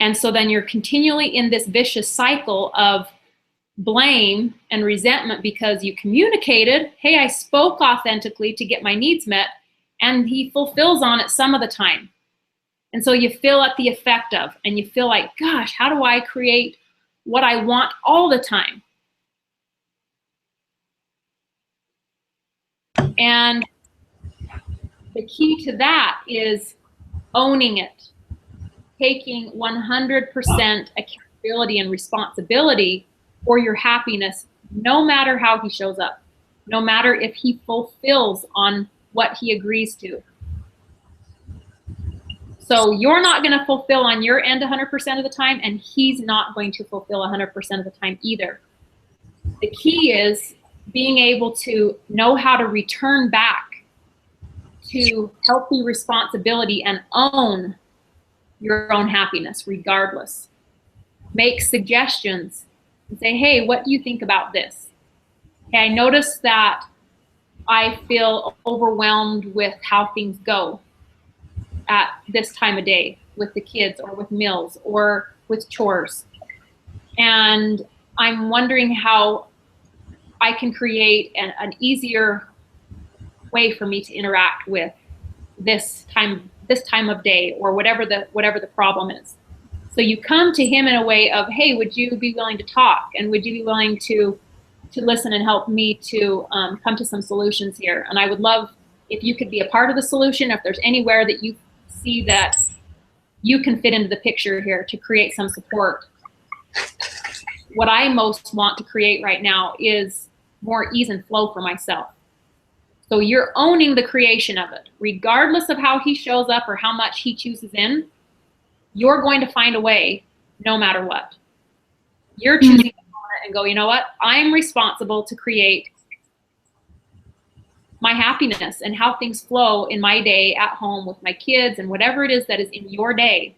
And so then you're continually in this vicious cycle of blame and resentment because you communicated, hey, I spoke authentically to get my needs met, and he fulfills on it some of the time. And so you feel at the effect of, and you feel like, gosh, how do I create what I want all the time? And the key to that is owning it, taking 100% accountability and responsibility for your happiness, no matter how he shows up, no matter if he fulfills on what he agrees to. So you're not going to fulfill on your end 100% of the time, and he's not going to fulfill 100% of the time either. The key is being able to know how to return back to healthy responsibility and own your own happiness regardless. Make suggestions and say, hey, what do you think about this? Hey, I noticed that I feel overwhelmed with how things go at this time of day with the kids or with meals or with chores. And I'm wondering how I can create an easier way for me to interact with this time of day, or whatever the problem is. So you come to him in a way of, hey, would you be willing to talk, and would you be willing to listen and help me to come to some solutions here? And I would love if you could be a part of the solution, if there's anywhere that you see that you can fit into the picture here to create some support. What I most want to create right now is more ease and flow for myself. So you're owning the creation of it. Regardless of how he shows up or how much he chooses in, you're going to find a way no matter what. You're choosing to own it and go, you know what? I'm responsible to create my happiness and how things flow in my day at home with my kids and whatever it is that is in your day.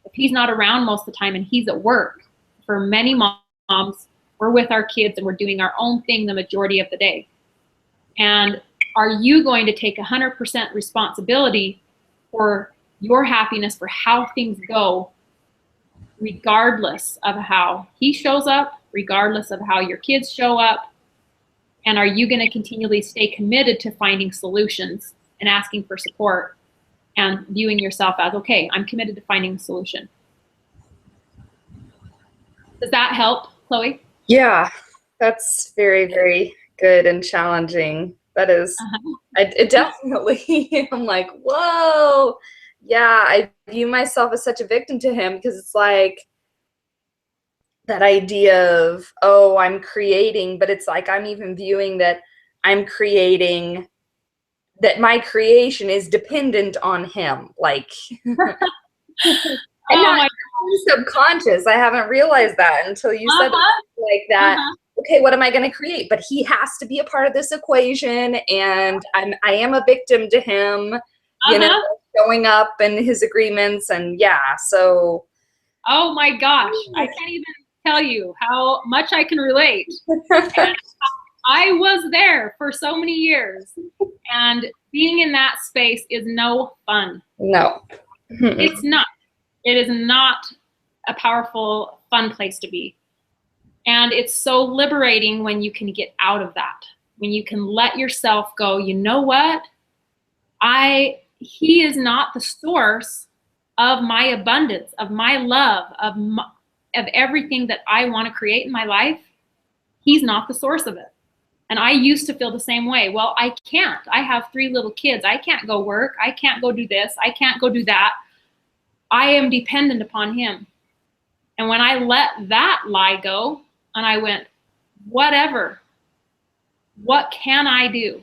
If he's not around most of the time and he's at work, for many moms, we're with our kids and we're doing our own thing the majority of the day. And are you going to take 100% responsibility for your happiness, for how things go, regardless of how he shows up, regardless of how your kids show up? And are you going to continually stay committed to finding solutions and asking for support and viewing yourself as, okay, I'm committed to finding a solution? Does that help, Chloe? Yeah, that's very, very good and challenging. That is, it definitely, I'm like, whoa. Yeah, I view myself as such a victim to him, because it's like that idea of, oh, I'm creating, but it's like I'm even viewing that I'm creating, that my creation is dependent on him. Like, and not subconscious. I haven't realized that until you said it like that. Okay, what am I going to create? But he has to be a part of this equation, and I am a victim to him, you know, showing up and his agreements, and yeah, so. Oh my gosh, I can't even tell you how much I can relate. And I was there for so many years, and being in that space is no fun. No. It's not. It is not a powerful, fun place to be. And it's so liberating when you can get out of that, when you can let yourself go, you know what? He is not the source of my abundance, of my love, of everything that I want to create in my life. He's not the source of it. And I used to feel the same way. Well, I can't. I have 3 little kids. I can't go work. I can't go do this. I can't go do that. I am dependent upon him. And when I let that lie go and I went, whatever, what can I do?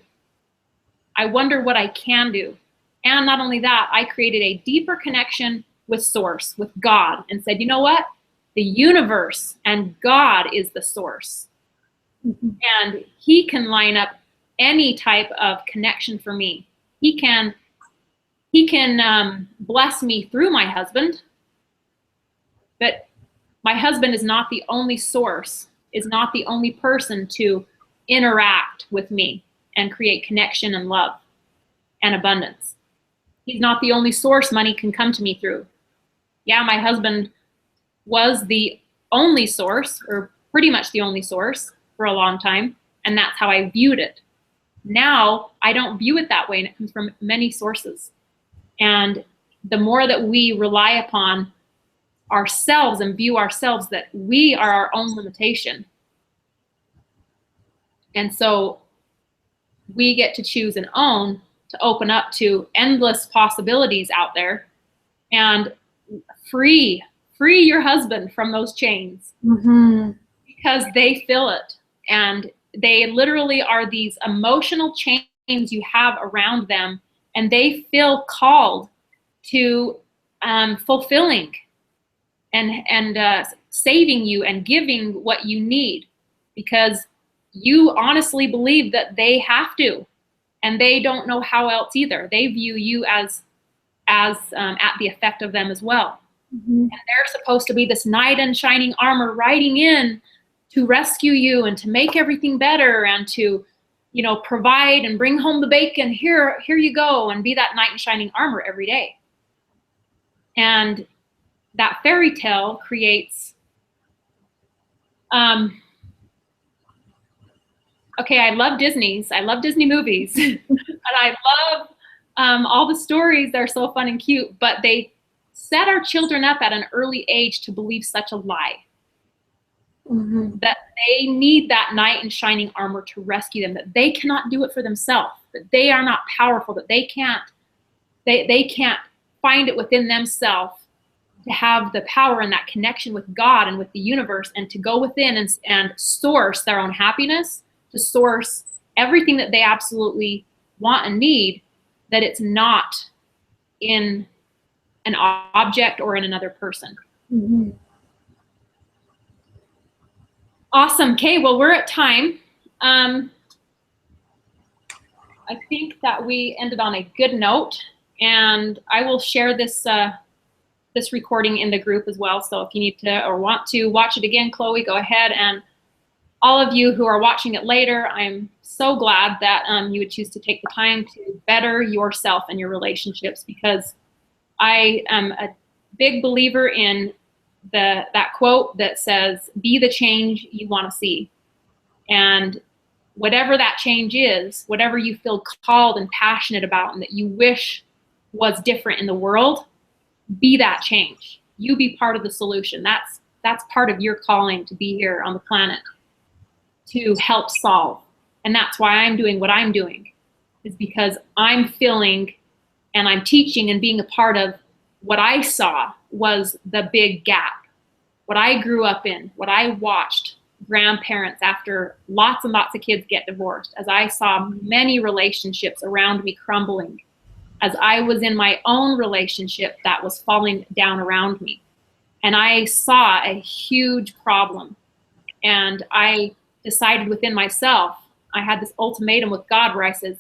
I wonder what I can do. And not only that, I created a deeper connection with Source, with God, and said, you know what? The universe and God is the source. Mm-hmm. And he can line up any type of connection for me. He can bless me through my husband, but my husband is not the only source, is not the only person to interact with me and create connection and love and abundance. He's not the only source money can come to me through. Yeah, my husband was the only source, or pretty much the only source for a long time, and that's how I viewed it. Now, I don't view it that way, and it comes from many sources. And the more that we rely upon ourselves and view ourselves that we are our own limitation, and so we get to choose and own to open up to endless possibilities out there and free your husband from those chains. Mm-hmm. Because they feel it, and they literally are these emotional chains you have around them, and they feel called to fulfilling and saving you and giving what you need, because you honestly believe that they have to, and they don't know how else either. They view you as at the effect of them as well. Mm-hmm. And they're supposed to be this knight in shining armor riding in to rescue you and to make everything better and to, you know, provide and bring home the bacon. Here you go, and be that knight in shining armor every day. And that fairy tale creates, okay, I love Disney movies, and I love all the stories. They're so fun and cute, but they set our children up at an early age to believe such a lie. Mm-hmm. That they need that knight in shining armor to rescue them, that they cannot do it for themselves, that they are not powerful, that they can't find it within themselves to have the power and that connection with God and with the universe, and to go within and source their own happiness, to source everything that they absolutely want and need, that it's not in an object or in another person. Mm-hmm. Awesome. Okay, well, we're at time. I think that we ended on a good note, and I will share this this recording in the group as well. So if you need to or want to watch it again, Chloe, go ahead. And all of you who are watching it later, I'm so glad that you would choose to take the time to better yourself and your relationships, because I am a big believer in that quote that says, be the change you want to see. And whatever that change is, whatever you feel called and passionate about and that you wish was different in the world, be that change. You be part of the solution. That's part of your calling to be here on the planet to help solve. And that's why I'm doing what I'm doing, is because I'm feeling and I'm teaching and being a part of what I saw was the big gap. What I grew up in, what I watched grandparents after lots and lots of kids get divorced, as I saw many relationships around me crumbling, as I was in my own relationship that was falling down around me. And I saw a huge problem. And I decided within myself, I had this ultimatum with God where I said,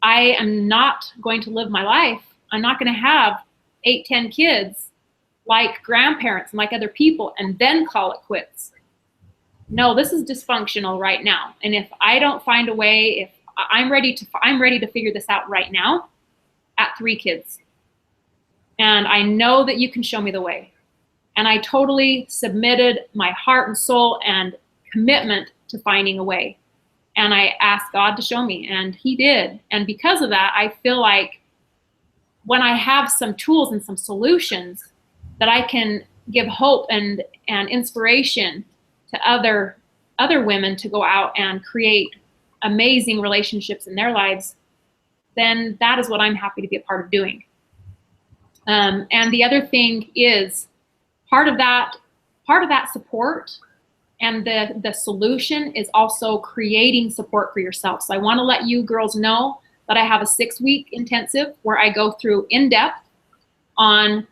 I am not going to live my life. I'm not going to have 8, 10 kids like grandparents and like other people and then call it quits. No, this is dysfunctional right now. And if I don't find a way, if I'm ready to figure this out right now at 3 kids. And I know that you can show me the way. And I totally submitted my heart and soul and commitment to finding a way. And I asked God to show me, and he did. And because of that, I feel like when I have some tools and some solutions that I can give hope and inspiration to other women to go out and create amazing relationships in their lives, then that is what I'm happy to be a part of doing. And the other thing is part of that support and the solution is also creating support for yourself. So I want to let you girls know that I have a 6-week intensive where I go through in depth on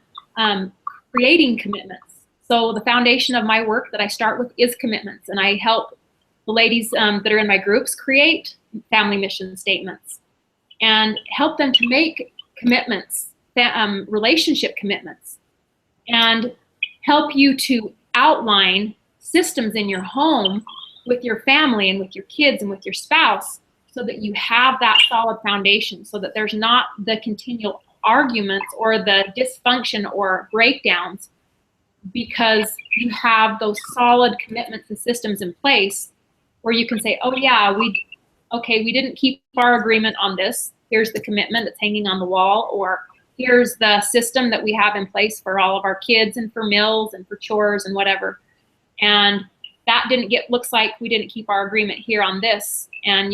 creating commitments. So the foundation of my work that I start with is commitments, and I help the ladies that are in my groups create family mission statements and help them to make commitments, relationship commitments, and help you to outline systems in your home with your family and with your kids and with your spouse so that you have that solid foundation, so that there's not the continual arguments or the dysfunction or breakdowns, because you have those solid commitments and systems in place where you can say, oh yeah, we didn't keep our agreement on this. Here's the commitment that's hanging on the wall, or here's the system that we have in place for all of our kids and for meals and for chores and whatever. And that looks like we didn't keep our agreement here on this. And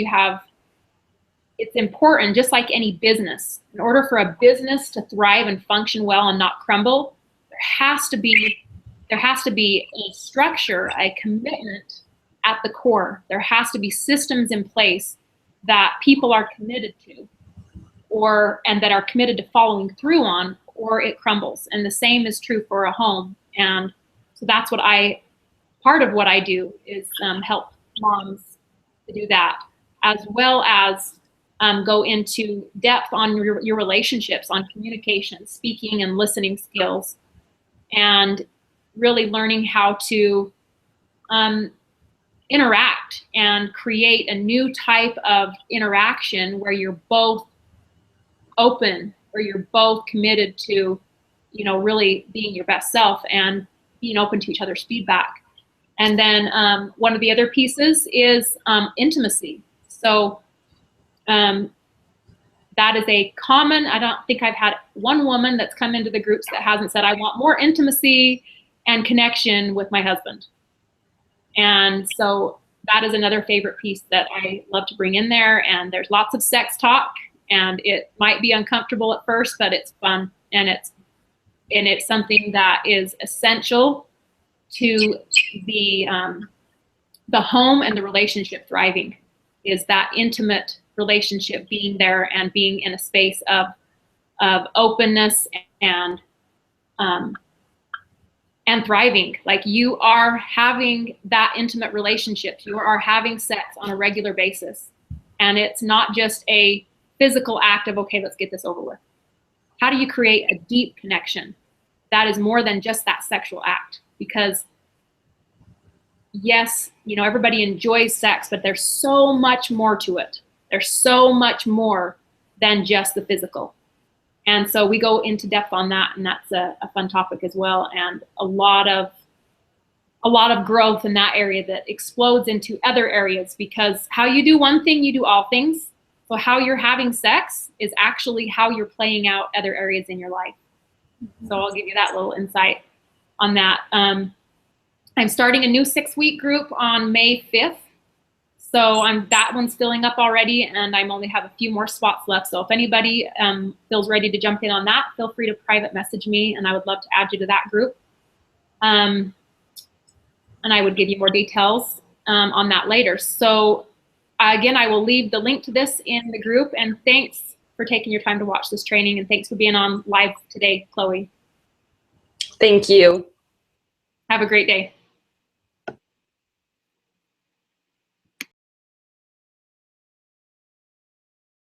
it's important, just like any business, in order for a business to thrive and function well and not crumble, there has to be a structure, a commitment at the core. There has to be systems in place that people are committed to, and that are committed to following through on, or it crumbles. And the same is true for a home. And so that's part of what I do is help moms to do that, as well as go into depth on your relationships, on communication, speaking and listening skills, and really learning how to interact and create a new type of interaction where you're both open, where you're both committed to, really being your best self and being open to each other's feedback. And then one of the other pieces is intimacy. So that is a common, I don't think I've had one woman that's come into the groups that hasn't said, I want more intimacy and connection with my husband. And so that is another favorite piece that I love to bring in there. And there's lots of sex talk, and it might be uncomfortable at first, but it's fun, and it's something that is essential to the home and the relationship thriving, is that intimate relationship being there and being in a space of openness and thriving. Like, you are having that intimate relationship, you are having sex on a regular basis, and it's not just a physical act of, okay, let's get this over with. How do you create a deep connection that is more than just that sexual act? Because yes, everybody enjoys sex, but there's so much more to it. There's so much more than just the physical. And so we go into depth on that, and that's a fun topic as well, and a lot of growth in that area that explodes into other areas, because how you do one thing, you do all things. So how you're having sex is actually how you're playing out other areas in your life. So I'll give you that little insight on that. I'm starting a new 6-week group on May 5th. So that one's filling up already, and I only have a few more spots left. So if anybody feels ready to jump in on that, feel free to private message me, and I would love to add you to that group. And I would give you more details on that later. So again, I will leave the link to this in the group, and thanks for taking your time to watch this training, and thanks for being on live today, Chloe. Thank you. Have a great day.